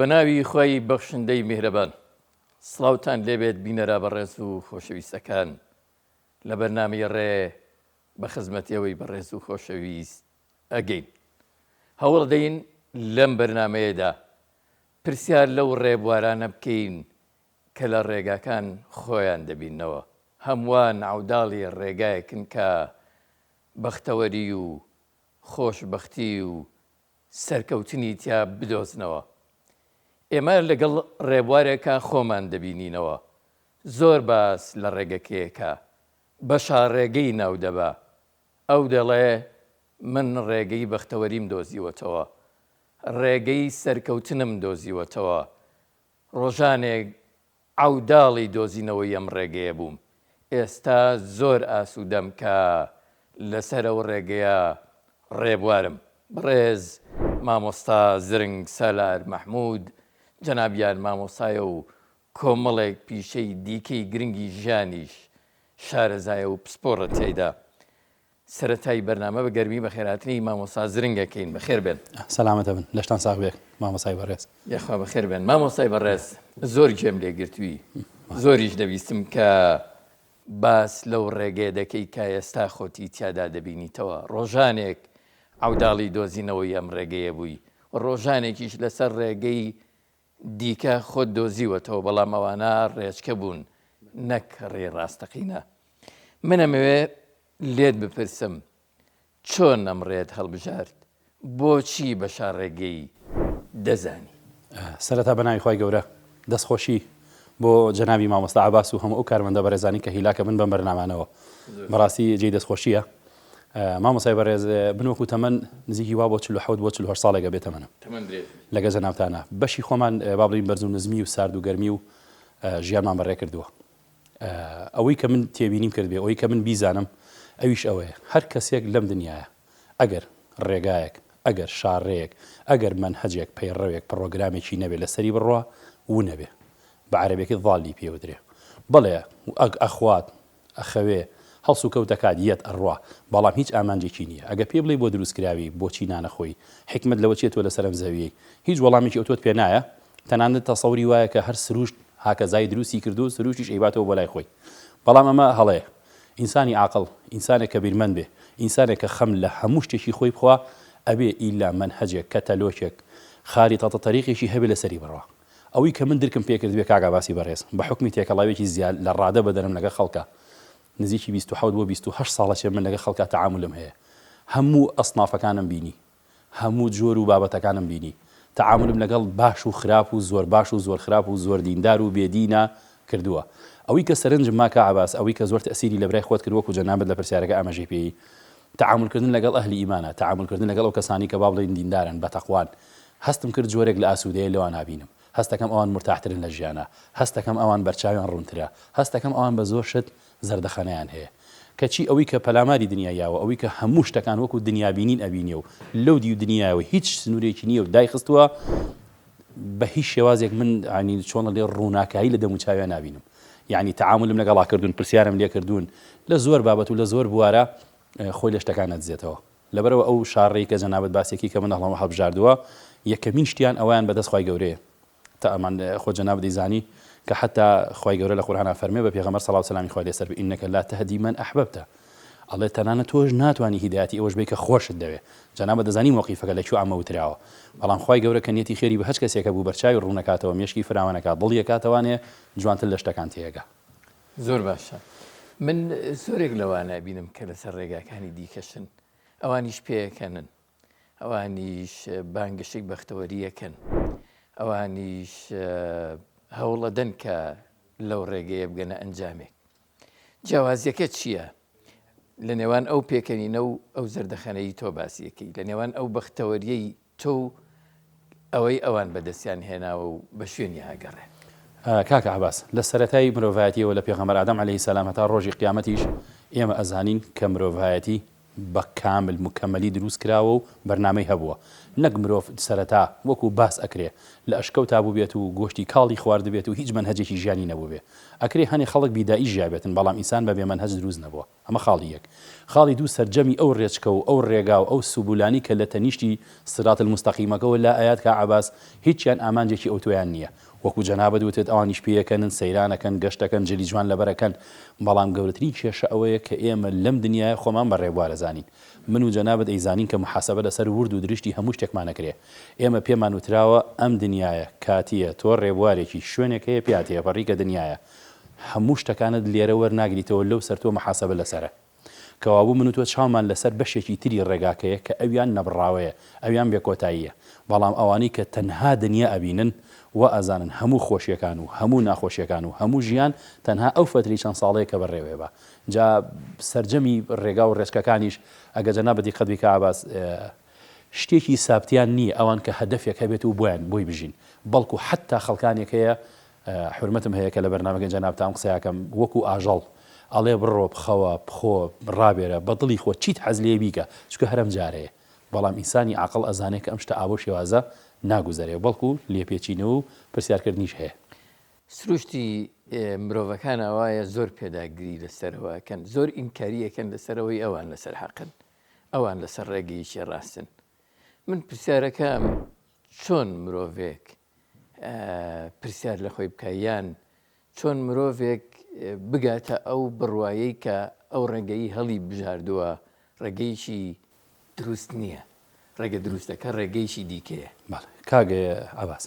بەناوی خۆی بەخشندەی میهرەبان سڵاوتان لێبێت بینەرا بەڕێز و خۆشەویستەکان لە بەرنامەی ڕێ بە خزمەتیەوەی بەڕێز و خۆشەویست ئەگەین. هەوڵ دەین لەم بەرنمەیەدا پرسیار لەو ڕێبوارانە بکەین کە لە ڕێگاکان خۆیان دەبینەوە. هەمووان عەوداڵی ڕێگایەکن کە بەختەوەری و خۆشبەختی و سەرکەوتنی تیا بدۆزنەوە. ئێمە لەگەڵ ڕێبوارێکە خۆمان دەبینینەوە. زۆر باس لە ڕێگەکەیەکە بەشا ڕێگەی ناو دەبا. ئەو دەڵێ من ڕێگەی بەختەوەریم دۆزیوەتەوە، ڕێگەی سەرکەوتنم دۆزیوەتەوە. ڕۆژانێک عەوداڵی دۆزینەوەی ئەم ڕێگەیە بووم. ئێستا زۆر ئاسوودەم کە لەسەر ئەو ڕێگەیە ڕێبوارم. بەڕێز مامۆستا زرنگ سالار مەحموود جەنابیان مامۆستایە و کۆمەڵێک پیشەی دیکەی گرنگی ژیانیش شارەزایە و پسپۆڕە تێیدا. سەرەتای بەرنامە بە گەرمی بە خێراتنی مامۆستا زرنگەکەین. بەخێر بێن. سەلامەتە بن. لەشتان ساغ بێک مامۆستای بەڕێز. یاخوا بەخێر بێن. مامۆستای بەڕێز زۆر گوێم لێگرتووی، زۆریش دەویستم کە باس لەو ڕێگەیە دەکەی کە ئێستا خۆتی تیادا دەبینیتەوە. ڕۆژانێک عەوداڵی دۆزینەوەی ئەم ڕێگەیە بووی، ڕۆژانێکیش لەسەر ڕێگەی دیکە خۆت دۆزیوەتەوە، بەڵام ئەوانە ڕێچکە بوون نەک ڕێ ڕاستەقینە. منەمەوێ لێت بپرسم چۆن ئەم ڕێت هەڵبژارد؟ بۆچی بەشا ڕێگەی دەزانی؟ سەرەتا بەناوی خۆی گەورە دەستخۆشی بۆ جەنابی مامۆستا عەباس و هەموو ئەو کارمەندە بەڕێزانی کە هیلاکە من بەم بەرنامانەوە. بەڕاستی جێی دەستخۆشیە. مامۆستای بەڕێز بنوەکو تەمەن نزیکی وا بۆ 47 بۆ 48 ساڵێکە بێتە منە لەگە جەنابتانە. بەشی خۆمان با بڵین بەرز و نزمی و سارد و گەرمی و ژیانمان بەڕێ کردووە. ئەوەی کە من تێبینیم کرد بێ، ئەوەی کە من بیزانم ئەویش ئەوەیە، هەر کەسێک لەم دنیاە ئەگەر ڕێگایەک، ئەگەر شاڕێیەک، ئەگەر منهەجێک پەیڕەوێک پڕۆگرامێکی نەبێ لەسەری بڕوا و نەبێ، بە عەرەبیەکەی ضاڵی پێوترێ. بەڵێ ئەخوات ئەخەوێ هەڵسو کەوتەکات یەت ئەڕوا، بەڵام هیچ ئامانجێکی نییە. ئەگە پێ بڵێ بۆ دروستکراوی بۆچی نانەخۆی، حکمت لەوە چێتوە لەسەرم زەویەی، هیچ وەڵامێکی ئەوتۆت پێ نایە. تەنانەت تەسەوری وایە کە هەر سروشت هاکەزای دروستی کردو، سروشتیش ئەیباتەوە بۆ لای خۆی. بەڵام ئەمە هەڵەیە. ئینسانی عاقڵ، ئینسانێک کە بیرمەند بێ، ئینسانێک کە خەم لە هەموو شتێکی خۆی بخوا، ئەبێ ئیلا منهەجێک کەتەلۆکێک خاریتەتە تەریقێکی هەبێ لەسەری بڕوا. ئەوەی کە من درکم پێ کرد بێ کاگا باسی بەڕێز بە حکمی تێکەڵاوێکی زیاد لە ڕادە بەدەرم لەگە خەڵکە نزیکی 27 بۆ 28 ساڵە من لەگە خەڵکە تەعاملم هەیە. هەموو ئەسنافەکانم بینی، هەموو جۆر و بابەتەکانم بینی. تەعاملم لەگەڵ باش و خراپ و زۆر باش و زۆر خراپ و زۆر دیندار و بێدینە کردووە. ئەوەی کە سەرنجم ماکە عەباس، ئەوەی کە زۆر تەسیری لە برای خۆت کردووە و جەنابەت لە پرسیارەکە ئاماژەی پێی، تەعاملکردن لەگەڵ ئەهلی ئیمانە، تەعاملکردن لەگەڵ ئەو کەسانی کە با بڵێن دیندارن بە تەقوان. هەستم کرد جۆرێک لە ئاسوودەیە لەوان نابینم. هەستەکەم ئەوان مرتاحترن لە ژیانە، هەستەکەم ئەوان بەرچاویان ڕوونترە، هەستەکەم ئەوان بە زۆر شت زەردەخەنەیان هەیە. کەچی ئەوەی کە پەلاماری دنیایەوە، ئەوەی کە هەموو شتەکان وەکو دنیابینین ئەبینێ و لەو دی و دنیاوە هیچ سنوورێکی نییە و دایخستووە، بە هیچ شێوازێک من ینی چۆن لێ ڕووناکایی لە دەم و چاویان نابینم. یعنی تەعاملم لەگەڵا کردوون، پرسیارم لێ کردوون لە زۆر بابەت و لە زۆر بوارە خۆی لە شتەکانە دزێتەوە. لەبەرەوە ئەو شاڕێی کە جەنابەت باسێکی کە من هەڵام هەڵبژاردووە، یەکەمین شتیان ئەویان بەدەست خوای گەورەیە. تا ئەمان خۆ جەنابەت دەیزانی کە حتا خوای گەورە لە قورئانە فەرمێ بە پێغەمبەر صلی الله علیه و خوای لێسەر بێ ئینەکە لا تهدی من ئەحببتە. ئەڵێ تەنانەت تۆش ناتوانی هیدایەتی ئەوەش بێ کە خۆشت دەوێ. جەنابەت دەزانی موقیفەکە لەکوێ ئەمە وتراوە. بەڵام خوای گەورە کە نیەتی خێری بە هەچ کەسێکە بوو بەرچاوی ڕوونەکاتەوە، مێشکی فراوانەکات، دڵی کاتەوانێ جوانتر لە شتەکان تێگا. زۆر باشە. من زۆرێک لەوانە بینم کە لەسەر ڕێگاکانی دیکەشن، ئەوانیش پێیەکەنن، ئەوانیش بانگشەی بەختەوەریەکەن، ئەوانیش هەوڵەدەن کە لەو ڕێگەیە بگەنە ئەنجامێک. جیاوازیەکە چییە؟ لە نێوان ئەو پێکەنینە و ئەو زەردەخەنەی تۆ باسیەکەی، لە نێوان ئەو بەختەوەریەی تۆ ئەوەی ئەوان بەدەستیان هێناوە و بە شوێنی هاگەڕێ. کاکە عەباس، لە سەرەتای مرۆڤایەتیەوە لە پێغەمبەر ئادەم عەلەیهی سەلام هەتا ڕۆژی قیامەتیش ئێمە ئەزانین کە مرۆڤایەتی بە کامل مکەمەلی دروست کراوە و بەرنامەی هەبووە نەک مرۆڤ سەرەتا وەکو باس ئەکرێ لە ئەشکەوتا بوو بێت و گۆشتی کاڵی خوارد بێت و هیچ منهەجێکی ژیانی نەبوو بێ ئەکرێ هەنێ خەڵک بیدایی ژیابێتن بەڵام ئینسان بەبێ منهەج دروست نەبووە ئەمە خاڵی یەک خاڵی دوو سەرجەمی ئەو ڕێچکە و ئەو ڕێگا و ئەو سوبولانی کە لە تەنیشتی سرات المستەقیمەکەەوە لا ئايات کە عەباس هیچیان ئامانجێکی ئەوتۆیان نییە وەکو جەنابەت وتێت ئەوانیش پێیەکەن سەیرانەکەن گەشتەکەن جلی جوان لەبەرەکەن بەڵام گەورەترین کێشە ئەوەیە کە ئێمە لەم دنیای خۆمان بە ڕێبوارە زانین من و جەنابەت ئەیزانین کە محاسبە لەسەر ورد و دروشتی هەموو شتێکمان نەکرێ ئێمە پێمان وتراوە ئەم دنیاە کاتیە تۆ ڕێبوارێکی شوێنێکەیە پیاتەیە بەڕیکە دنیاە هەموو شتەکانت لێرە وەرناگریتەوە لەو سەر تۆ محاسبە لەسەرە کەوابوو من و تۆ چاومان لەسەر بەشێکی تری ڕێگاکەیە کە ئەویان نەبڕاوەیە ئەویان بێکۆتاییە بەڵام ئەوانەی کە تەنها دنیا ئەبینن و ئەزانن هەموو خۆشیەکان و هەموو ناخۆشیەکان و هەموو ژیان تەنها ئەو فتری چەند ساڵەیە کە بەڕێوێ بە جا سەرجەمی ڕێگا و ڕێچکەکانیش ئەگە جەنابەتی قەدبی کە عەباس شتێکی سابتیان نییە ئەوان کە هەدەفێک هەبێت و بۆی بژین بەڵکو حتا خەڵکانێک هەیە حرمەتم هەیە کە لە بەرنامەکە جەنابتان قسەیەکەم وەکو ئاژەڵ ئەڵێ بڕۆ بخەوە بخۆ ڕابێرە بەدڵی خۆ چیت حەز لێ بیکە چکە هەرم جارەیە بەڵام ئینسانی عاقڵ ئەزانێت کە ئەم شتە ئابۆ شێوازە ناگوزەرێ بەڵکو لێپێچینەوە و پرسیارکردنیش هەیە سروشتی مرۆڤەکان ئەوایە زۆر پێداگری لەسەرەوەکەن زۆر ئینکاریەکەن لەسەرەوەی ئەوان لەسەر حەقن ئەوان لەسەر ڕێگەیشی ڕاستن من پرسیارەکەم چۆن مرۆڤێک پرسیار لە خۆی بکایان چۆن مرۆڤێک بگاتە ئەو بڕوایەی کە ئەو ڕێگەی هەڵی بژاردووە ڕێگەیشی دروست نییە ڕێگە دروستەکە ڕێگەیشی دیکەیە کاگە عەباس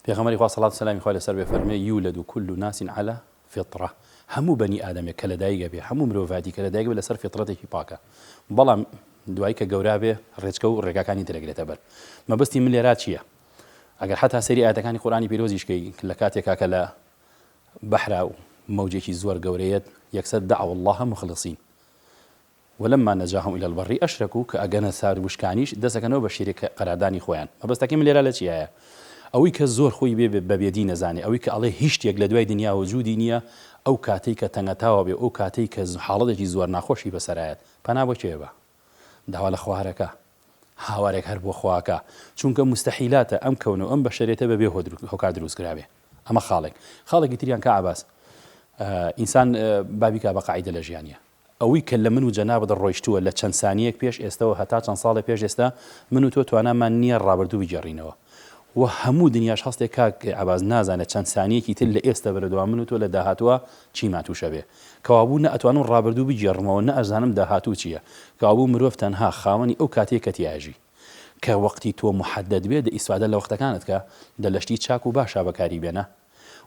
پێغەمبەری خوا سەڵات و سەلامی خوا لەسەر بێ فەرمێ یولد كل ناس على فطرة هەموو بەنی ئادەمێک کە لە دایکە بێ هەموو مرۆڤاتی کە لە دایک بێ لەسەر فطرەتێکی پاکە بەڵام دوای کە گەورا بێ ڕێچکە و ڕێگاکانی دەرەگرێتە بەر مەبەستی من لێرا چییە ئەگەر حتا سەری ئاەتەکانی قورآنی پیرۆزیشکەی لە کاتێکا کە لە بەحرا و مەوجێکی زۆر گەورەیەت یەکسەر دعوا الله مخلصین ولما نجاهم إلى البر أشركوا كأجنة سار وشكانيش دسكنوا بشركة قراداني خوان ما بس تكمل ليرة لشيء أوي كزور خوي ببيدين زاني أوي كعليه هشت يجلدوا دنيا وجودي نيا أو كاتي كتنجتاوا أو كاتي كحالة جزور ناخوشي بسرعات فأنا بشيبه دعوة لخوارك هاوارك هرب خواك چونك مستحيلات أم كونه أم بشريته ببيه هو دروس كرابه أما خالق تريان كعباس إنسان بابك بقاعدة لجيانية ئەوەی کە لە من و جەنابەت ڕۆیشتووە لە چەند سانیەک پێش ئێستەوە هەتا چەند ساڵی پێش ئێستا من و تۆ توانامان نییە ڕابردوو بجێڕینەوە و هەموو دنیاش هەستێک کاک عەباس نازانێت چەند سانیەکی تر لە ئێستا بەردەوام من و تۆ لە داهاتووە چیمان تووشە بێ کەوابوو نە ئەتوانم ڕابردوو بجێڕمەوە نە ئەزانم داهاتوو چییە کەوابوو مرۆڤ تەنها خاوەنی ئەو کاتێک کە تیاژی کە وەقتی تۆ محەدەد بێ دە ئیسفادە لە وەختەکانت کە دەلەشتی چاک و باشا بەکاری بێنە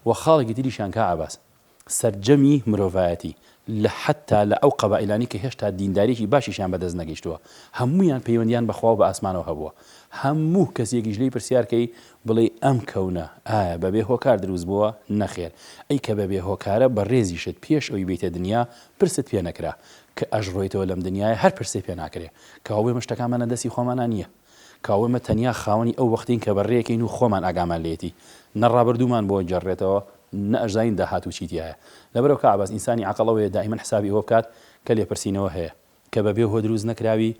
و خاڵێکی تریشیان کا عەباس سەرجەمی مرۆڤایەتی لە حتا لە ئەو قەبائیلانی کە هێشتا دینداریی باشیشان بەدەست نەگەیشتووە هەمویان پەیوەندیان بەخوا و بە ئاسمانەوە هەبووە هەموو کەسێکیش لێی پرسیارکەی بڵێ ئەم کەونە ئایا بەبێ هۆکار دروست بووە نەخێر ئەی کە بەبێ هۆکارە بە ڕێزیشت پێش ئەوی بێتە دنیا پرست پێ نەکرا کە ئەژڕۆیتەوە لەم دنیای هەر پرسێ پێ ناکرێ کەواوێ مشتەکانمانە دەستی خۆمانە نییە کاوەمە تەنیا خاوەنی ئەو وەختین کە بەڕێەکەین و خۆمان ئاگامان لێتی نەڕابردوومان بۆ جەڕێتەوە نەئەژداین داهات و چیتیایە لەبەرەوە کە عەباس ئینسانی عەقڵەوەیە دائیمەن حسابی ئەوە بکات کە لێپرسینەوە هەیە کە بەبێ هۆ دروست نەکراوی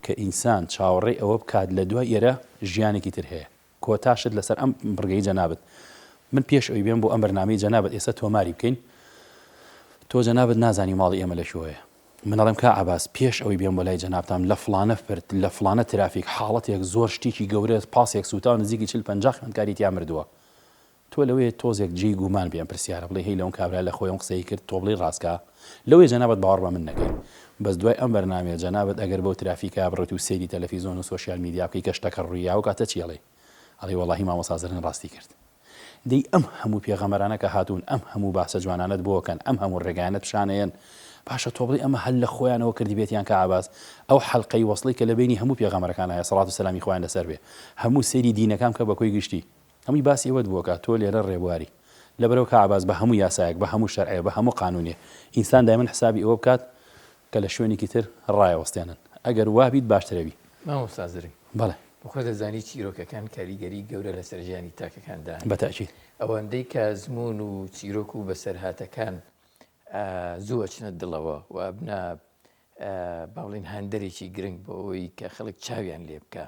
کە ئینسان چاوەڕێی ئەوە بکات لە دوای ئێرە ژیانێکی تر هەیە کۆتاشت لەسەر ئەم بڕگەی جەنابەت من پێش ئەوی بێن بۆ ئەم بەرنامەی جەنابەت ئێستا تۆماری بکەین تۆ جەنابەت نازانی ماڵی ئێمە لە شوەیە من ئەڵێم کا عەباس پێش ئەوی بێن بۆ لای جەنابتان لە فڵانە فرد لە فڵانە ترافیک حاڵەتێک زۆر شتێکی گەورە پاسێک سوتا نزیکی 40-50 خوێندکاریتیان مردووە تۆ لەوەیە تۆزێک جێی گومان بێن پرسیارە بڵێ هی لەون کابرا لە خۆیان قسەی کرد تۆ بڵێ ڕاستکە لەوەی جەنابەت باوەڕ بە من نەکەی بەس دوای ئەم بەرنامەیە جەنابەت ئەگەر بەو ترافیکە بڕێت و سەیری تەلەڤیزۆن و سۆشیال میدیا بکەی کە شتەکە ڕوویە و کاتە چی ئەڵێ ئەڵێ وەڵاهی مامۆستا زەرین ڕاستی کرد دەی ئەم هەموو پێغەمبەرانە کە هاتوون ئەم هەموو باسە جوانانت بۆکەن ئەم هەموو ڕێگایانت پیشانەیەن باشە تۆ بڵێ ئەمە هەل لە خۆیانەوە کردی بێتیان کە عەباس ئەو حەڵقەی وەصڵی کە لە بینی هەموو پێغەمبەرەکان هەیە سەڵات و سەلامی خۆیان لەسەر بێ هەموو سەیری دینەکان کە بەکۆی گشتی هەمووی باسی ئەوەت بووە کە تۆ لێرە ڕێبواری لەبەرەوە کە عەباس بە هەموو یاسایەک بە هەموو شەرعەیە بە هەموو قانونێ ئینسان دایمەن حسابی ئەوە بکات کە لە شوێنێکی تر ڕایەوەستێنن ئەگەر وا بیت باشترەوی مامۆستا زەرین بەڵێ خۆ دەزانی چیرۆکەکان کاریگەری گەورە لەسەر ژیانی تاکەکاندا بەتاکید ئەوەندەی کە زمون و چیرۆک و بەسەرهاتەکان زوو ئەچنە دڵەوە و ئەبنا باڵین هەندێکی گرنگ بۆ ئەوەی کە خەڵک چاویان لێ بکە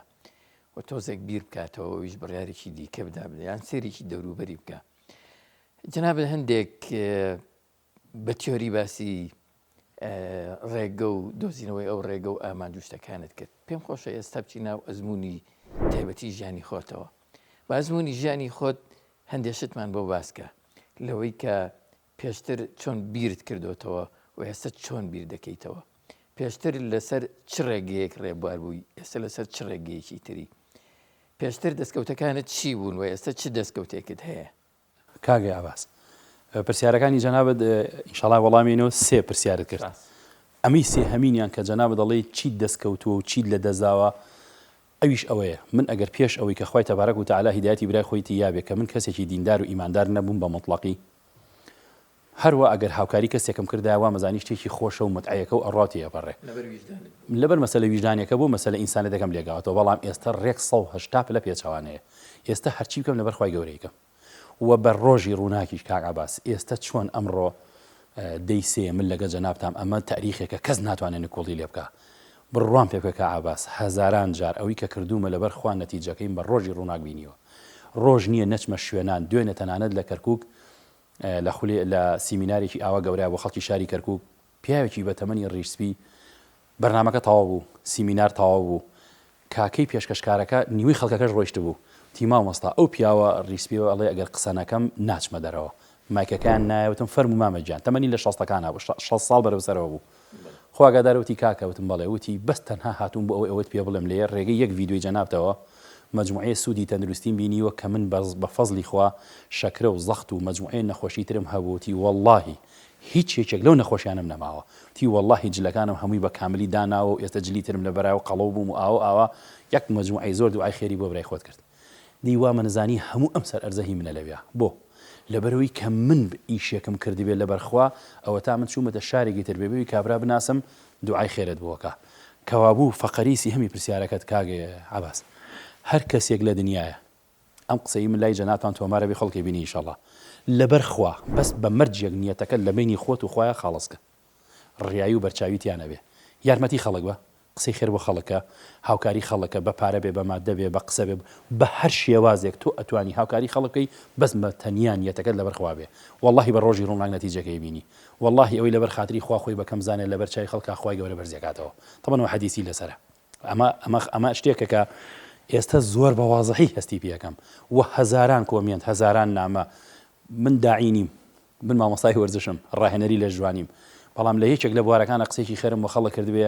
و تۆزێک بیر بکاتەوە ویش بڕیارێکی دیکە بدا بدەیان سێریکی دەوروبەری بکە. جەنابەت هەندێک بە تیۆری باسی ڕێگە و دۆزینەوەی ئەو ڕێگە و ئامانج شتەکانت کرد. پێم خۆشە ئێستا بچی ناو ئەزمموی تایبەتی ژیانی خۆتەوە. بە ئەزمموی ژیانی خۆت هەندێشتمان بۆ باسکە لەوەی کە پێشتر چۆن بیرت کردوتەوە و ئێستا چۆن بیر دەکەیتەوە. پێشتر لەسەر چ ڕێگەیەک ڕێبوار بووی، ئێستا لەسەر چ ڕێگەیەکی تری. پێشتر دەستکەوتەکانت چی بوون و ئێستا چ دەستکەوتێکت هەیە؟ کاگەی ئاباس پرسیارەکانی جەنابەت ئینشاڵڵا وەڵامێنەوە سێ پرسیارت کرد. ئەمەی سێ هەمینیان کە جەنابەت دەڵێ چیت دەستکەوتووە و چیت لە دەزاوە ئەویش ئەوەیە. من ئەگەر پێش ئەوەی کە خوای تەبارەک و تەعالا هیدایەتی برای خۆیتی یابێ کە من کەسێکی دیندار و ئیماندار نەبووم بە مطلقی، هەروە ئەگەر هاوکاری کەسێکم کرداوە مەزانی شتێکی خۆشە و متعەیەکە و ئەڕاتی ئەپەڕێ لەبەر مەسەلە ویژدانیەکە بۆ مەسەلە ئینسانیەتەکەم لێگاوەتەوە. بەڵام ئێستا ڕێک 180 پلە پێچەوانەیە. ئێستا هەرچی بکەم لەبەر خوای گەورەیەکەم و بە ڕۆژی ڕووناکیش کاک عەباس ئێستا چۆن ئەمڕۆ دەی سێ من لەگە جەنابتام ئەمە تاریخێکە کەس ناتوانێت نکۆڵی لێ بکە. بڕوان پێ بکە عەباس هەزاران جار ئەوەی کە کردومە لەبەر خوا نەتیجەکەیم بە ڕۆژی ڕووناک بینیوە. ڕۆژ نییە نەچمە شوێنان دوێنێ تەنانەت لە کەرکووک لە سیمینارێکی ئاوا گەورەیە بۆ خەڵکی شاری کەرکووک پیاوێکی بە تەمەنی ڕیشسپی بەرنامەکە تەواو بوو، سیمینار تەواو بوو، کاکەی پێشکەشکارەکە نیوەی خەڵکەکەش ڕۆیشت بوو. تیما مەستا ئەو پیاوە ڕیسپیەوە ئەڵێ ئەگەر قسە نەکەم ناچمە دەرەوە، مایکەکان نایەوتم فەرمو مامەجان تەمەنی لە 60ەکان بوو 6 ساڵ بەرەوسەرەوە بوو. خواگادارەوتی کاکەوتم بەڵێ وتی بەس تەنها هاتوون بۆ ئەوەی ئەوەت پێ بڵێم لێ ڕێگەی یەک ڤیدیۆی جەنابتەوە مەجموعەیە سوودی تەندروستیم بینیوە کە من بە فەزلی خوا شەکرە و زەخت و مەجموعەیە نەخۆشی ترم هەبووتی وەڵڵاهی هیچ یەکێک لەو نەخۆشیانم نەماوە. تی وەڵڵاهی جلەکانم هەمووی بە کاملی داناوە و ئێستا جلی ترم لەبەرایەوە قەڵەو بووم و ئاوە یەک مەجموعەی زۆر دوعای خێری بۆ برای خۆت کرد. دیوا منزانی هەموو ئەم سەر ئەرزەهی منە لەوێ بۆ لەبەرەوەی کە من ئیشێکم کردبێت لەبەرخوا ئەوە تا من چوومەتە شارێکی تر بێبێوی کابرا بناسم دوعای خێرت بووەکە کەوابوو فەقەریسی هەمی پرسیارەکەت کاگێ عەباس هەر کەسێک لە دنیاە ئەم قسەی من لای جەنابتان تۆمارە بێ خەڵکی بینی ئینشەڵڵا لەبەر خوا بەس بە مەرجێک نیەتەکە لە بینی خۆت و خوایە خاڵسکە ڕیایی و بەرچاویتیانە بێ یارمەتی خەڵک بە قسەی خێر بۆ خەڵکە هاوکاری خەڵکە بە پارە بێ بە مادە بێ بە قسە بێ بە هەر شێوازێک تۆ ئەتوانی هاوکاری خەڵکەی بەس بە تەنیان یەتەکەت لەبەر خوا بێ وەڵڵاهی بە ڕۆژی ڕووناک نەتیجەکەی بینی وەڵڵاهی ئەوەی لەبەر خاتری خوا خۆی بەکەم زانێ لەبەر چای خەڵکە خوای گەورە بەرزێکاتەوە تەمەنەوە حەدیسی لەسەرە ئەمە شتێکە کە ئێستا زۆر بە واضحی هەستی پێەکەم و هەزاران کۆمێنت هەزاران نامە من داعینیم من مامۆستای وەرزشم ڕاهێنەری لە ژوانیم بەڵام لە یەکێک لە بوارەکانە قسێکی خێرم بۆ خەڵک کردبێ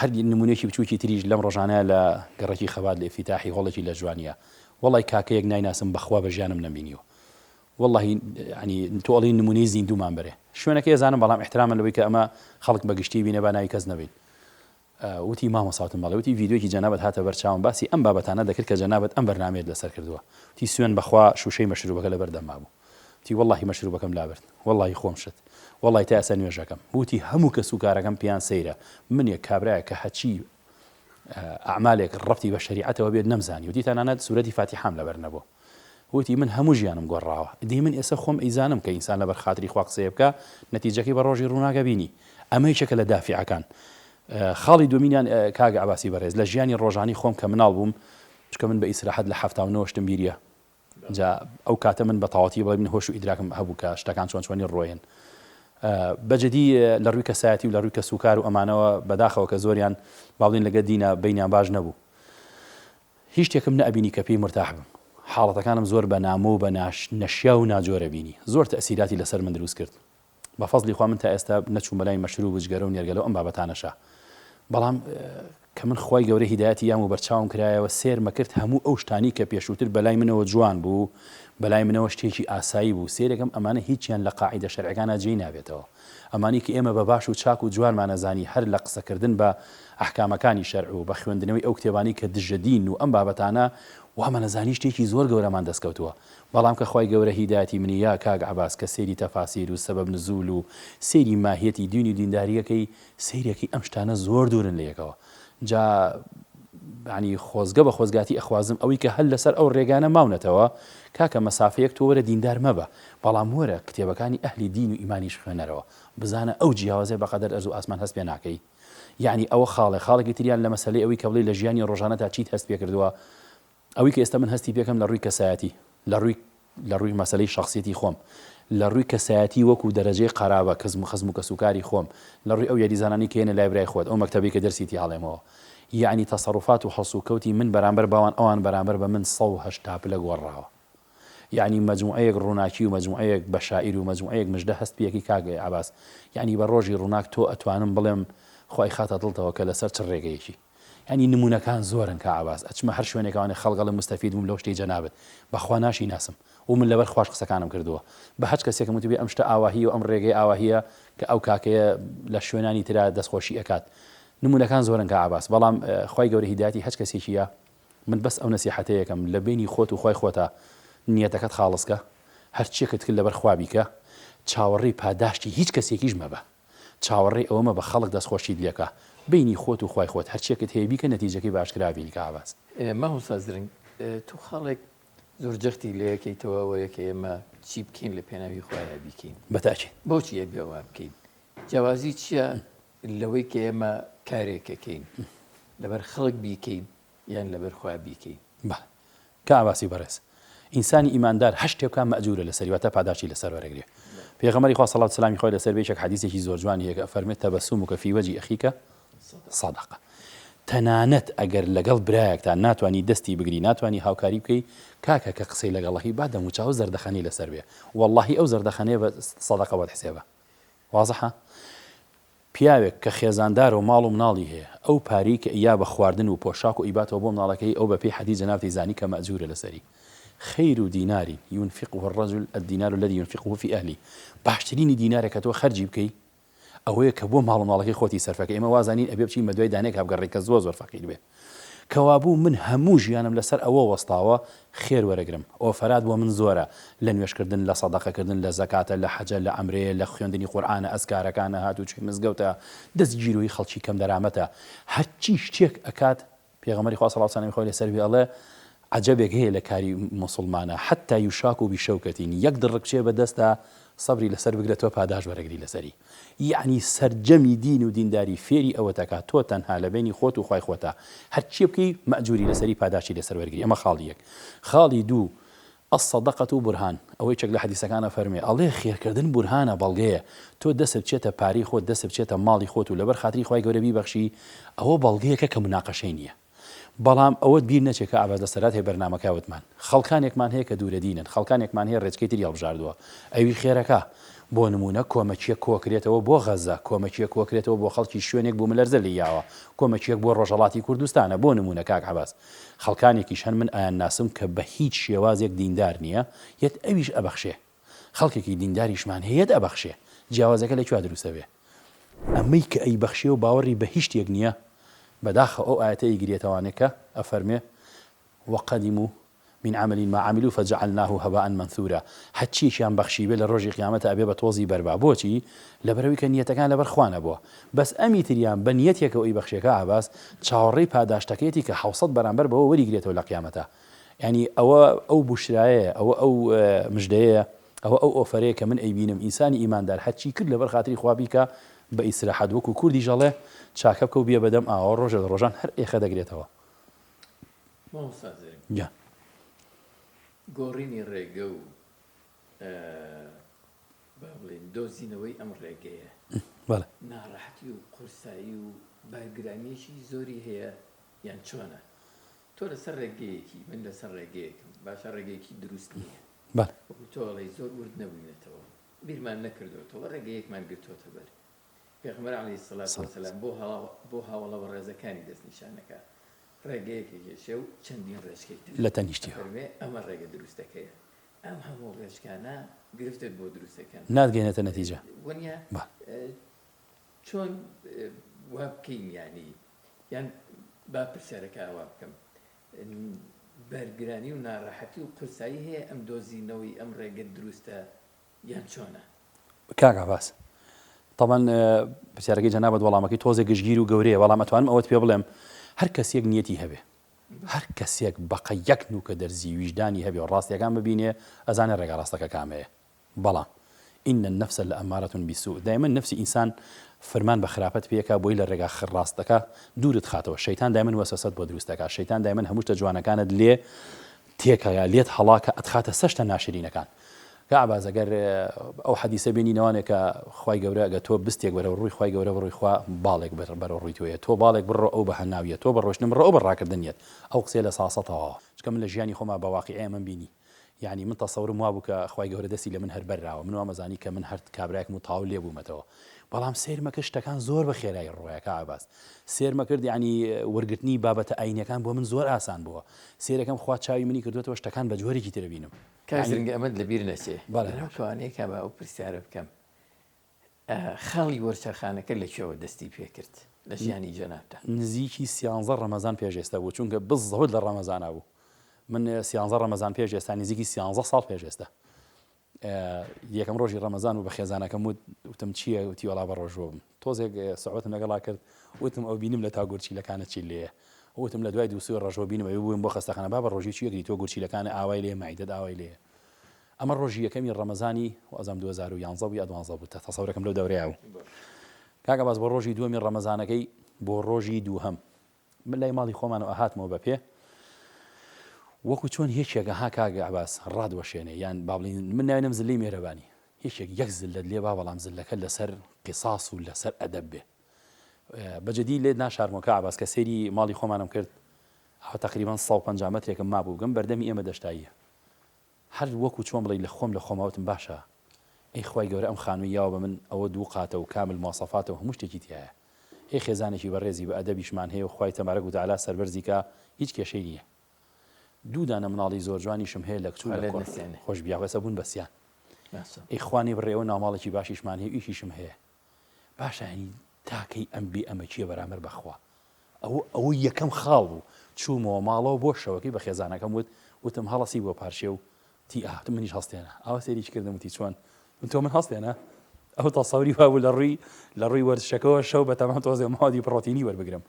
هەر نمونێکی بچووکی تریش لەم ڕۆژانەیە لە گەڕێکی خەبات لە ئیفتتاحی هۆڵێکی لە جوانیە وەڵی کاکەیەک نایناسم بەخوا بە ژیانم نەبینیوە وەڵی ینی تۆڵی نمونەی زیندومان بەرێ شوێنەکە ێزانم بەڵام احترامە لەوەی کە ئەمە خەڵک بەگشتی بینێ با ناوی کەس نەبین وتی مامۆساوتم بەڵێ وتی ڤیدیۆکی جەنابەت هاتە بەرچاوم باسی ئەم بابەتانە دەکرد کە جەنابەت ئەم بەرنامەیەت لەسەر کردووە تی سوێن بەخوا شوشەی مەشروبەکە لەبەر دەما بوو تی وەڵی مەشروبەکەم لابرد وەڵی خۆم شت وەڵی تا ئێستا نوێژەکەم وتی هەموو کەس و کارەکەم پیان سەیرە منێک کابرایە کە هەچی ئەعمالێک ڕەبتی بە شەریعەتەوە بێت نەمزانی وتی تەنانەت سوورەتی فاتیحام لەبەر نەبوو وتی من هەموو ژیانم گۆڕاوە دی من ئێستا خۆم ئیزانم کە ئینسان لەبەر خاتری خوا قسەیە بکە نەتیجەکەی بە ڕۆژی ڕووناکە بینی ئەمە یەکێکە لە دافیعەکان خاڵی دومینیان کاگە عەباسی بەڕێز لە ژیانی ڕۆژانی خۆم کە مناڵ بووم چکە من بە ئیسراحەت لە 79 شتم بیریە جا ئەو کاتە من بە تەواوەتی بڵێ من هۆش و ئیدراکم هەبوو کە شتەکان چۆنی ڕۆیەن بەجددی لە ڕووی کەسایەتی و لە ڕووی کە سوکار و ئەمانەوە بەداخەوە کە زۆریان باڵین لەگە دینە بینیان باش نەبوو هیچ شتێکم نەئەبینی کە پێی مرتاح بم حاڵەتەکانم زۆر بە نامۆ و بە نەشیا و ناجۆرە بینی زۆر تەسیراتی لەسەر من دروست کرد بە فەزلی خوا من تا ئێستا نەچووم بەلای مەشروب و جگەرە و نێرگەلە ئەم بابەتانەشە بەڵام کە من خوای گەورە هیدایەتی یام و بەرچاوم کرایەوە سێرمە کرد هەموو ئەو شتانی کە پێشووتر بەلای منەوە جوان بوو بەلای منەوە شتێکی ئاسایی بوو سێرێکم ئەمانە هیچیان لە قاعیدە شەرعیەکانە جێی نابێتەوە ئەمانی کە ئێمە بە باش و چاک و جوانمانەزانی هەر لە قسەکردن بە ئەحکامەکانی شەرع و بە خوێندنەوەی ئەو کتێبانی کە دژەدین و ئەم بابەتانە وامەنەزانی شتێکی زۆر گەورەمان دەستکەوتووە بەڵام کە خوای گەورە هیدایەتی منی یا کاگ عەباس کە سەیری تەفاسیر و سەبەب نزول و سەیری ماهیەتی دینی و دینداریەکەی سەیرێکی ئەم شتانە زۆر دوورن لە یەکەوە جا ینی خۆزگە بە خۆزگاتی ئەخوازم ئەوەی کە هەل لەسەر ئەو ڕێگانە ماونەتەوە کاکە مەسافەیەک تۆ وەرە دیندار مەبە بەڵام وەرە کتێبەکانی ئەهلی دین و ئیمانیش خوێنەرەوە بزانە ئەو جیاوازێ بەقەدەر ئەرز و ئاسمان هەست پێ ناکەی یعنی ئەوە خاڵێکی تریان لە مەسلەی ئەوەی کە بڵێ لە ژیانی ڕۆژانەدا چیت هەست پێ کردووە ئەوەی کە ئێستا من هەستی پێکەم لە ڕووی کەسایەتی لە ڕووی مەسلەی شخصیەتی خۆم لە ڕووی کەسایەتی وەکو دەرەجەی قەرابە خزم و کەسوکاری خۆم لە ڕووی ئەو یاریزانانی کە هێنە لای برای خۆت ئەو مەکتەبی کە دەرسیتی هەڵێمەوە یعنی تەسەڕوفات و هەڵسوکەوتی من بەرامبەر باوان ئەوان بەرامبەر بە من 180 پلە گۆڕاوە یعنی مجموعەیەک ڕووناکی و مجموعەیەک بەشاعیر و مجموعەیەک مژدە هەست پێیەکی کاگەی عەباس یعنی بە ڕۆژی ڕووناک تۆ ئەتوانم بڵێم خۆی خاتە دڵتەوە کە لەسەر چ ڕێگەیەکی ینی نمونونەکان زۆرن کە عەباس ئەچمە هەر شوێنێکوانێ خەڵگەڵ مستەفید بووم لەو شتەی جەنابەت بەخوا ناشی ناسم و من لەبەر خوش قسەکانم کردووە بە هەچ کەسێکم وتبێ ئەم شتە ئاواهی و ئەم ڕێگەی ئاواهیە کە ئەو کاکەیە لە شوێنانی ترا دەستخۆشی ئەکات نمونونەکان زۆرن کە عەباس بەڵام خی گەورە هیدایەتی هەچ کەسێکیە من بەس ئەو نەسیحەتەیەکەم لە بینی خۆت و خۆی خۆتە نیەتەکەت خاڵسکە هەرچیەکەت کرد لەبەر خوا بیکە چاوەڕێی پاداشتی هیچ کەسێکیش مەبە چاوەڕێی ئەوەمە بە خەڵک دەستخۆشی لێکە بینی خۆت و خی خۆت هەرچیەکەت هەیە بیکە نەتیجەکەی باشکرابینی کە عەباس مامۆستا زرنگ تو خەڵێک زۆر جەختی لەیەکەیتەوە ئەوەیە کە ئێمە چی بکەین لە پێناوی خۆیان بیکەین بەتاچێت بۆچی ئەبێەوە بکەین جیاوازی چییە لەوەی کە ئێمە کارێکەکەین لەبەر خەڵک بیکەین یان لەبەر خۆیان بیکەین بە کە عەباسی بەڕێز ئینسانی ئیماندار هەشت تێکان مەجوورە لە سەریواتە پاداشی لەسەر وەرەگرێ پێغەمبەری خوا صلی الله علیه و خۆی لەسەر بێشێک حەدیثێکی زۆر جوانی هەیە کە فەرمێت تەبەسومک فی وجهی ئەخیکە صەدەقە تەنانەت ئەگەر لەگەڵ برایەکتان ناتوانانی دەستی بگری ناتوانانی هاوکاری بکەی کاکە کە قسەی لەگەڵەکەی با دەموچاو زەردەخەنەی لەسەر بێ واللهی ئەو زەردەخەنەیە بە سەدەقە بەد حسێبە وازەحە پیاوێک کە خێزاندار و ماڵ و مناڵی هەیە ئەو پارەی کە ئیا بە خواردن و پۆشاک و ئیباتەوە بۆ مناڵەکەی ئەو بە پێی حەدیث جەنابەتی زانی کە مەئجورە لەسەری خير دينار ينفقه الرجل الدينار الذي ينفقه في أهله باشتريني دينارك تو خرجي بكي أو كبو مال مالك خوتي سرفك إما وازنين أبي بشي مدوي دانيك هبقريك الزوز والفقير به كوابو من هموج يانم لسر أو وسطاوة خير ورقرم أو فراد ومن زورة لن يشكردن لصدقة كردن لزكاة لحجة لعمرية لخيوندني قرآن أذكار كان هاتو شي مزقوتا دز جيروي خلشي كم درامته هاتشيش تيك أكاد بيغمري خاص الله صلى الله عليه وسلم الله عجبك هي لكاري مسلمانة حتى يشاكوا بشوكة يقدر ركشي بدستا صبري لسر بقرة وباداش ورقري لسري يعني سرجمي دين ودين داري فيري أو تكاتو تنها لبيني خوت وخواي خوتا هرشي بكي مأجوري لسري باداشي لسر ورقري أما خاليك خالي دو الصدقة برهان أو يشكل حديث كان فرمي الله خير كردن برهانة بلغية تو دس بچيتا باري خوت دس بچيتا مالي خوت ولبر خاطري خواي قوري ببخشي أو بلغية كمناقشينية بەڵام ئەوەت بیر نەچێت کە ئاباز لەسەرات هەیە بەرنامەکەوتمان خەڵکانێکمان هەیە کە دوورە دینن خەڵکانێکمان هەیە ڕێچکەی تری هەڵبژاردووە ئەوی خێرەکە بۆ نمونە کۆمەچیە کۆکرێتەوە بۆ غەزە کۆمەچیە کۆکرێتەوە بۆ خەڵکی شوێنێک بوو ملەرزە لە یاوە کۆمەچیەک بۆ ڕۆژەڵاتی کوردستانە بۆ نمونە کاک عەباس خەڵکانێکیش هەن من ئایان ناسم کە بە هیچ شێوازێک دیندار نییە یەت ئەویش ئەبەخشێ خەڵکێکی دینداریشمان هەیەت ئەبەخشێ جیاوازەکە لەکوێ دروستە بێ ئەمەی کە ئەی بەخشێ و باوەڕی بە هیچ شتێک نییە بداخل أو آياتي قريتوانك أفرمي وقدموا من عمل ما عملوا فجعلناه هباء منثورا حتى شيء بخشي بلا رجع قيامة أبي بتوزي بربابوتي لبروي كان يتكان لبرخوان أبوه بس أمي تريان بنيتك أو يبخشيك عباس تشاوري بهداش تكيتك حوصت برانبر بهو ولي قريته ولا قيامته يعني أو بشراية أو مجدية أو أوفريك من أي بينم إنسان إيمان دار حتى كل لبرخاطري خوابيك بإسراحة وكو كردي جاله چاکەبکە و بیە بەدەم ئاوە ڕۆژە ڕۆژان هەر ئێخە دەگرێتەوە گۆڕینی ڕێگە و با بڵێن دۆزینەوەی ئەم ڕێگەیە ناڕەحەتی و قورسایی و بارگرانیەشی زۆری هەیە یان چۆنە تۆ لەسەر ڕێگەیەکی من لەسەر ڕێگەیەکم باشە ڕێگەیەکی دروست نییە تۆڵی زۆر ورد نەبووینێتەوە بیرمان نەکردوەوە ڕێگەیەکمان گرتۆتە بەر پێغەمبەر عەلەیهی سەڵات وەسەلام بۆ هاوڵە بە ڕێزەکانی دەستنیشانەکە ڕێگەیەکی هێشێ و چەندین ڕێژکەی لە تەنیشتی فەرمێ ئەمە ڕێگە دروستەکەیە ئەم هەموو ڕێژکانە گرفتت بۆ دروستەکەن ناتگەێنێتە نەتیجە وەنیا چۆن وا بکەین یان با پرسیارەکە ئاوا بکەم بەرگرانی و ناڕەحەتی و قورسایی هەیە ئەم دۆزینەوەی ئەم ڕێگە دروستە یان چۆنە کاک عەباس طبعا پرسیارەکەی جەنابەت وەڵامەکەی تۆزێک گشتگیر و گەورەیە وەڵام ئەتوانم ئەوەت پێ بڵێم هەر کەسێک نیەتی هەبێ هەر کەسێک بەقە یەک نوکە دەرزی ویژدانی هەبێ و ڕاستیەکان ببینێ ئەزانێ ڕێگە ڕاستەکە کامەیە بەڵام إن النفس لأمارة بالسوء دائما نفس إنسان فرمان بە خراپەت پێکا بۆی لە ڕێگا ڕاستەکە دوورت خاتەوە شەیتان دایمەن وەسوسەت بۆ دروستەکە شەیتان دایمەن هەموو شتە جوانەکانت لێ تێکەیە لێت هەڵاکە ئەتخاتە سەشتە ناشرینەکان کەعباز ئەگەر ئەو حەدیسە بینینەوانێک کە خوای گەورە ئەگە تۆ بستێک بەرەو ڕووی خوای گەورە بڕووی خوا باڵێک بەرەو ڕووی توێ تۆ باڵێک بڕۆ ئەو بە هەناویە تۆ بە ڕۆشتن بڕۆ ئەو بەڕاکردنیت ئەو قسێ لە ساسەتەوە چکە من لە ژیانی خۆما بە واقعی من بینی یعنی من تەسەورم وا بوو کە خوای گەورە دەستی لە من هەر بەرراوە من وامەزانی کە من هەر کابراایەکم و تاو لێ بوومەتەوە بەڵام سێرمەکە شتەکان زۆر بە خێرایی ڕۆیەکە ئاباس سێرمە کرد ینی وەرگرتنی بابەتە ئاینەکان بۆ من زۆر ئاسان بووە سێرەکەم خوا چاوی منی کردوێتەوە شتەکان بە جۆرێکی ترە بینم کازرنگە ئەمەد لەبیر نەچێ توانەیە کە بە ئەو پرسیارە بکەم خاڵی وەرچەرخانەکە لەکوێوە دەستی پێ کرد لە ژیانی جەنابتا نزیکی 13 ڕەمەزان پێشێستا بوو چونکە بزەوت لە ڕەمەزانە بوو من 13 ڕەمەزان پێشێستا نزیکی 13 ساڵ پێشێستا یەکەم ڕۆژی ڕەمەزان و بە خێزانەکەم وتم چییە وتی وەڵا بە ڕۆژ بووم تۆزێک سەعوتم لەگەڵا کرد وتم ئەو بینم لە تا گورچیلەکانە چی لێیە وتم لە دوای دووسێ ڕۆژەوە بینم ئەوێ بووم بۆ خەستەخانە با بە ڕۆژی چیەکەی تۆ گورچیلەکانە ئاوای لێ مایدەت ئاوای لێ ئەمە ڕۆژی یەکەمی ڕەمەزانی وەزەم 2011 بوو یا 12 بوو تەسەورەکەم لەو دەورەیە بوو کاکە باز بۆ ڕۆژی دووەمی ڕەمەزانەکەی بۆ ڕۆژی دووهەم من لای ماڵی خۆمانەوە ئاهاتمەوە بە پێ وەکو چۆن هیچێکە ها کاگە عباس ڕادوەشێنێ یان با بڵین من ناوێنم زلەی مێرەبانی هیچێک یەک زلت لێ با بەڵام زلەکە لەسەر قیساس و لەسەر ئەدەب بێ بەجددی لێ ناشارمەوە عباس کە سێری ماڵی خۆمانم کرد تقریبا 150 مترێکم مابوو گەم بەردەمی ئێمە دەشتاییە هەر وەکو چۆن بڵێ لە خۆم لە خۆماوتم باشە ئەی خوای گەورە ئەم خانووییاوە بە من ئەوە دوو قاتە و کامل مواصفاتەوە هەموو شتێکی تایە ئەی خێزانێکی بەڕێزی بە ئەدەبیشمان هەیە و خوای تەبارەک و تەعالا سەربەرزی کە هیچ کێشەی نییە دوو دانە مناڵی زۆر جوانیشم هەیە لە کچوو لە خۆش بیاوەسە بوون بەسییان ئەی خوانی بڕێەوە ناوماڵێکی باشیشمان هەیە ئیشیشم هەیە باشە هەنی تاکەی ئەم بێ ئەمە چیە بەرامبەر بەخوا ئەوە یەکەم خاڵ بوو چوومەوە ماڵەوە بۆ شەوەکەی بە خێزانەکەم وتم هەڵەسی بۆ پارچێ و تی ئاهاتم منیش هەستێنە ئەوە سێریش کردم وتی چۆن تۆ من هەستێنە ئەو تەسەوری وابوو لە ڕووی وەرزشەکەەوە شەو بە تەمام تۆزێ مادی پرۆتینی وەربگرم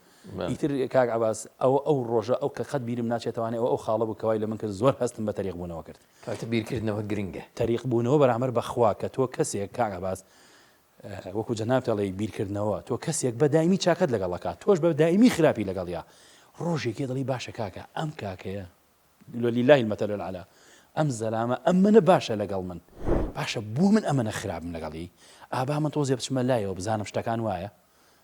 ئیتر کاک عباس ئەو ڕۆژە ئەو کە قەت بیرم ناچێتوانێت ئەو خاڵە بوو کەوای لە من کرد زۆر هەستم بە تەریق بوونەوە کرد کاتە بیرکردنەوە گرنگە تەریق بوونەوە بەرامبەر بەخوا کە تۆ کەسێک کاک عباس وەکو جەنابتەڵی بیرکردنەوە تۆ کەسێک بە دایمی چاکەت لەگەڵەکات تۆش بە دایمی خراپی لەگەڵیا ڕۆژێکی دڵی باشە کاکە ئەم کاکەیە لله المەثل الأعلى ئەم زەلامە ئەم منە باشە لەگەڵ من باشە بوو من ئەمەنە خراپم لەگەڵی ئابا من تۆزێ بچمە لایەوە بزانم شتەکان وایە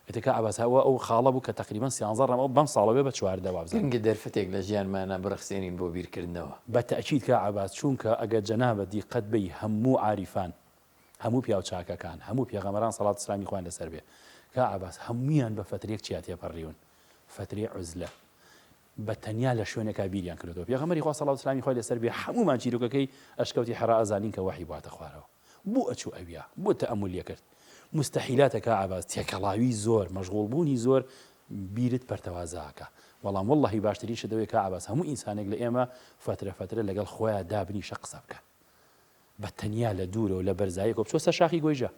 ئەتەکە ئاباسەوە ئەو خاڵە بوو کە تقریبا 13 ڕەمە بەم ساڵەوە بە 14 بابزانم گرنگە دەرفەتێک لە ژیانمانە بڕخسێنین بۆ بیرکردنەوە بە تەئکید کە عباس چونکە ئەگەر جەنابە دیقەت بی هەموو عاریفان هەموو پیاو چاکەکان هەموو پێغەمبەران سەڵات سلامی خوان لەسەر بێ کە عباس هەمویان بە فترێک چیا تێپەڕیون فترێ عوزلە بە تەنیا لە شوێنێکا بیریان کردەوە پێغەمبەری خوا سەڵات سلامی خوای لەسەر بێ هەمومان چیرۆکەکەی ئەشکەوتی حەرا ئەزانین کە وحی بواتە خوارەوە بۆ ئەچوو ئەویا بۆ تەئەمولیە کرد مستحیلاتەکە عباس تێکەڵاوی زۆر مەشغوڵبوونی زۆر بیرت پەرتەوازاکە بەڵام واللهی باشترین شدەوەی کە عباس هەموو ئینسانێک لە ئێمە فترە لەگەڵ خۆیان دابنیشە قسە بکە بە تەنیا لە دوورەوە لە بەرزایەک و بچۆ سەر شاخی گۆیژە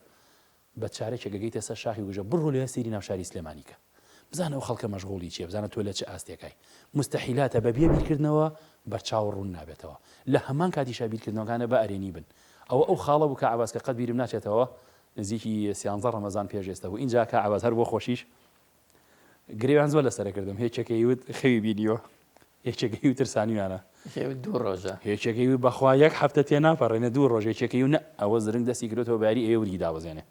بە چارێکە گەگەیتە سەر شاخی گۆیژە بڕۆ لە سەیری ناوشاری سلێمانیکە بزانە ئەو خەڵکە مەشغوڵی چییە بزانە تۆ لە چه ئاستێکای مستحیلاتە بە بێ بیرکردنەوە بەرچاو ڕوون نابێتەوە لە هەمان کاتیشا بیرکردنەوەکانە بە ئەرێنی بن ئەو خاڵە بوو کە عباس کە قەت بیرم ناچێتەوە نزیکی 13 ڕەمەزان پێشێستا بوو اینجا کە عباس هەر بۆ خۆشیش گرێوان زۆر لەسەر کردم هیچێکی وت خەوی بینیوە یەکێکی و ترسانیانە دوو ڕۆژە هیچێکی بەخوا یەک هەفتە تێ ناپەڕێنە دوو ڕۆژێکێکی و نە ئەوە زرنگ دەستی کردێتەوە باری ئێوری داوەزێنێ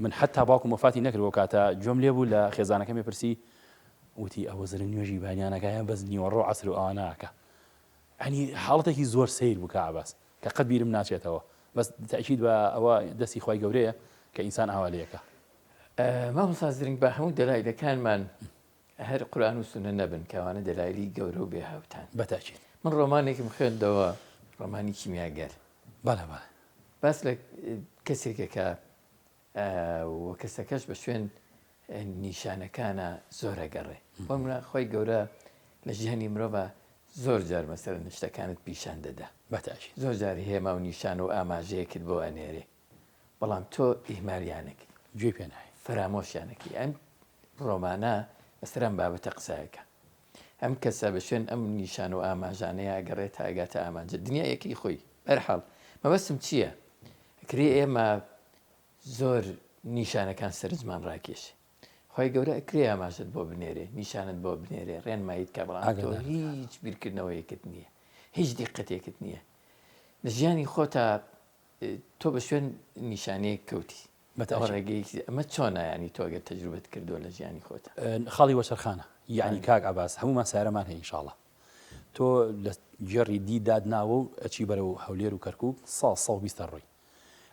من حتا باوکم وفاتی نەکردەوە کاتە جۆم لێ بوو لە خێزانەکەمی پرسی وتی ئەوە زرنگ نوێژی بانیانەکەیان بەس نیوەڕۆ عەسر و ئاوانەکە ینی حاڵەتێکی زۆر سەیر بوو کە عباس کە قەت بیرم ناچێتەوە بەس تەئکید بە ئەوە دەستی خوای گەورەیە کە ئینسان ئاوالەیەکە مامۆستا زرنگ بە هەموو دەلایلەکانمان هەر قورئان و سونە نەبن کەوانە دەلایلی گەورە و بێهاوتان بەتاکید من ڕۆمانێکم خوێندەوە ڕۆمانی کیمیاگەر بەڵێ باس لە کەسێکە کە وە کەسەکەش بە شوێن نیشانەکانە زۆرە گەڕێ بۆ منە خۆی گەورە لە ژیانی مرۆڤە زۆر جار مەسەرەن شتەکانت پیشان دەدا بەتاکید زۆر جار هێما و نیشان و ئاماژەیەکت بۆ ئەنێرێ بەڵام تۆ ئیهمالیانێک گوێ پێ نایە فرامۆشیانێکی ئەم ڕۆمانە بەسەرم بابەتە قسایەکە ئەم کەسە بە شوێن ئەم نیشان و ئاماژانەیە ئەگەڕێت تا ئەگاتە ئامانجە دنیایەکی خۆی بەرحاڵ مەبەستم چییە؟ کری ئێمە زۆر نیشانەکان سەرنجمان ڕاکێشێ خی گەورە ئەکرێ ئاماژت بۆ بنێرێ نیشانت بۆ بنێرێ ڕێنمایت کە بەڵام تۆ هیچ بیرکردنەوەیەکت نییە هیچ دیقەتێکت نییە لە ژیانی خۆتا تۆ بە شوێن نیشانەیە کەوتی ڕێگەی ئەمە چۆنە ینی تۆگەر تەجروبەت کردووە لە ژیانی خۆتە خاڵی وەچەرخانە یعنی کاک عباس هەمومان سارەمان هەیە ئینشاڵڵە تۆ لە جێڕی دی دادناوە و ئەچی بەرەو هەولێر و کەرکووب 120 ڕۆی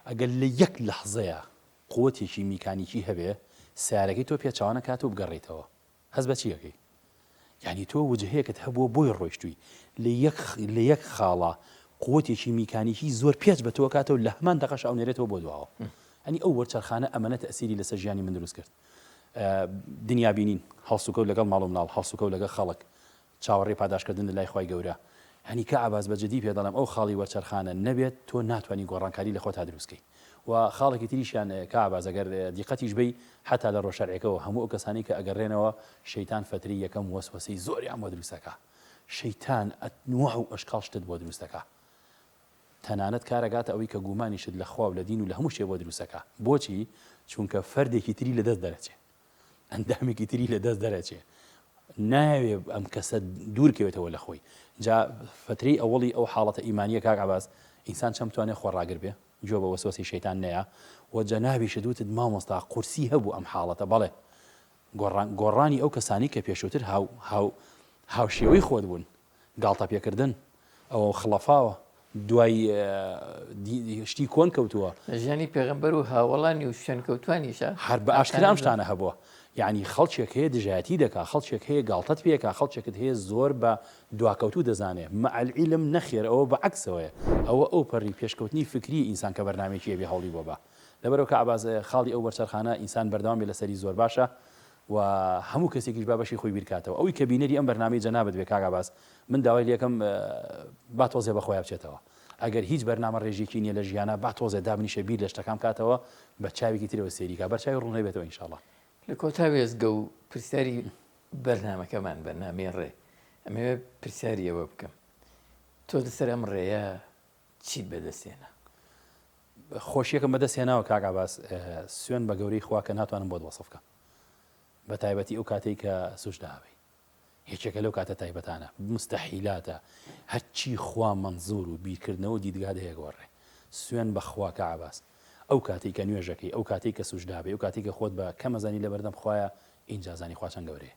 ئەگەر لە یەک لەحزەیە قوتێکی میکانیکی هەبێ سیارەکەی تۆ پێچوانە کات و بگەڕێتەوە هەز بە چیەکەی یعنی تۆ وجهەیەکت هەبووە بۆی ڕۆیشتووی لە یەک خاڵە قوتێکی میکانیکی زۆر پێچ بە تۆ کاتەوە لە هەمان دەقەش ئەوێنێتەوە بۆ دواوە ئەنی ئەو وەرچەرخانە ئەمەنە تەسیری لەسەر ژیانی من دروست کرد دنیا بینین هەڵسوکە و لەگەڵ ماڵ و مناڵ هەڵسوکە و لەگەڵ خەڵک چاوەڕێ پاداشکردن لای خی گەورە هەنی کە ئاباز بەجددی پێ دەڵم ئەو خاڵی وەرچەرخانە نەبێت تۆ ناتوانانی گۆڕانکاری لە خۆتا دروستکەی و خاڵێکی تریشیان کە ئاباز ئەگەر دیقەتیش بی حتا لە ڕۆژشارعەکەەوە هەموو ئەو کەسانی کە ئەگەڕێنەوە شەیتان فتری یەکەم وەسوەسەی زۆریان بۆ دروستەکە شەیتان ئەتنوع و ئەشکاڵ شتت بۆ دروستەکە تەنانەت کارەگاتە ئەوەی کە گومانیشت لە خوا و لە دین و لە هەموو شێ بۆ دروستەکە بۆچی چونکە فەردێکی تری لە دەست دەرەچێ ئەندامێکی تری لە دەست دەرەچێ ناوێ ئەم کەسە دوورکەوێتەوە لە خۆی جا فتری ئەوڵی ئەو حاڵەتە ئیمانیە کاک عباس ئینسان چەم توانێت خۆڕاگر بێ جۆ بە وەسوەسی شەیتان نەیە و جەنابی شدوتت مامۆستا قورسی هەبوو ئەم حاڵەتە بەڵێ گۆڕانی ئەو کەسانی کە پێشووتر هاوشێوەی خۆت بوون گاڵتە پێکردن ئەوە خڵەفاوە دوای شتی کۆن کەوتووە لە ژیانی پێغەمبەر و هاوڵانی و شوێن کەوتوانیشە هەر بە ئاشکرام شتانە هەبووە یعنی خەڵکێک هەیە دژایەتی دەکا خەڵکێک هەیە گاڵتەت پێکا خەڵکێکت هەیە زۆر بە دواکەوتو دەزانێ مەعەلعیلم نەخێر ئەوە بە عەکسەوەیە ئەوە ئەو پەڕی پێشکەوتنی فکری ئینسان کە بەرنامێکی هەبێ هەوڵی بۆ بە لەبەرەوە کە عەباس خاڵی ئەو وەرچەرخانە ئینسان بەردەوام بێ لەسەری زۆر باشە و هەموو کەسێکیش بابەشی خۆی بیرکاتەوە ئەوی کە بینەری ئەم بەرنامەی جەنابەت بێ کاک عەباس من داوای لێ یەکەم با تۆزێ بەخۆیان بچێتەوە ئەگەر هیچ بەرنامە ڕێژێکی نییە لە ژیانە با تۆزێ دابنیشە بیر لە شتەکان کاتەوە بە چاوێکی ترەوە سێریکا بەرچاوی ڕوونەی بێتەوە ئینشاءڵڵا لە کۆتا وێزگە و پرسیاری بەرنامەکەمان بەرنامەی ڕێ ئەمەوێ پرسیاری ئەوە بکەم تۆ لەسەر ئەم ڕێیە چیت بەدەستێنە خۆشیەکەم بەدەستێناوە کاک عەباس سوێن بە گەورەی خوا کە ناتوانم بۆت وەسف بکەم بە تایبەتی ئەو کاتەی کە سوشدا هەبێ هیچێکە لەو کاتە تایبەتانە مستەحیلاتە هەرچی خوا مەنزوور و بیرکردنەوە دیدگات هەیە گۆڕێ سوێن بە خوا کە عەباس ئەو کاتی کە نوێژەکەی ئەو کاتی کە سوشدا بێ ئەو کاتی کە خۆت بە کەمەزانی لە بەردەم خوایە ئینجا زانی خوا چەند گەورەیە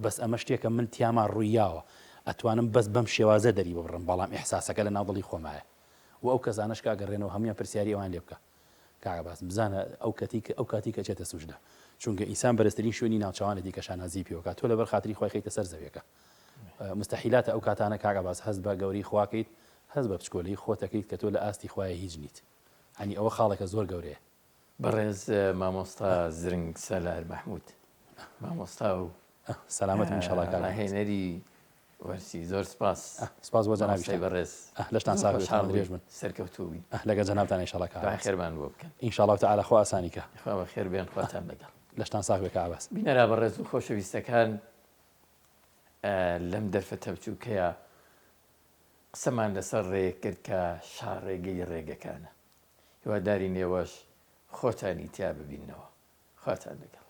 بەس ئەمە شتێکە من تیاما ڕوویاوە ئەتوانم بەس بەم شێوازە دەری ببڕم بەڵام ئیحساسەکە لە ناو دڵی خۆمایە و ئەو کەسانش کە ئەگەڕێنەوە هەمویان پرسیاری ئەوان لێ بکە کاک عەباس بزانە ئەو کاتی کە چێتە سوشدا چونکە ئینسان بەرزترین شوێنی ناوچەوانێتی کە شانازی پێوەکە تۆ لەبەر خاتری خۆی خەیتە سەر زەویەکە مستەحیلاتە ئەو کاتانە کاک عەباس هەست بە گەوری خواکەیت هەست بە بچکۆلەی خۆتەکەیت کە تۆ لە ئاستی خوایە هیچ نیت هەنی ئەوە خاڵێکە زۆر گەورەیە بەڕێز مامۆستا زرنگ سەلار مەحموود مامۆستا و سەلامەت ئینشاڵڵا کاک هێنەری وەرسی زۆر سپاس سپاس بۆ جەنابی بەڕێز لەشتان ساغ درێژ بن سەرکەوتوبی لەگە جەنابتان ئینشاڵڵا کاک خێرمان بۆ بکەن ئینشاڵڵا تەعالا خوا ئاسانی کە خوا بە خێر بێن خواتان لەگەڵ لەشتان ساغ بێ کاک عەباس بینەرا بەڕێز و خۆشەویستەکان لەم دەرفەتە بچووکەیە قسەمان لەسەر ڕێک کرد کە شاڕێگەی ڕێگەکانە هیواداری نێوەش خۆتانی تیا ببینەوە خواتان لەگەڵ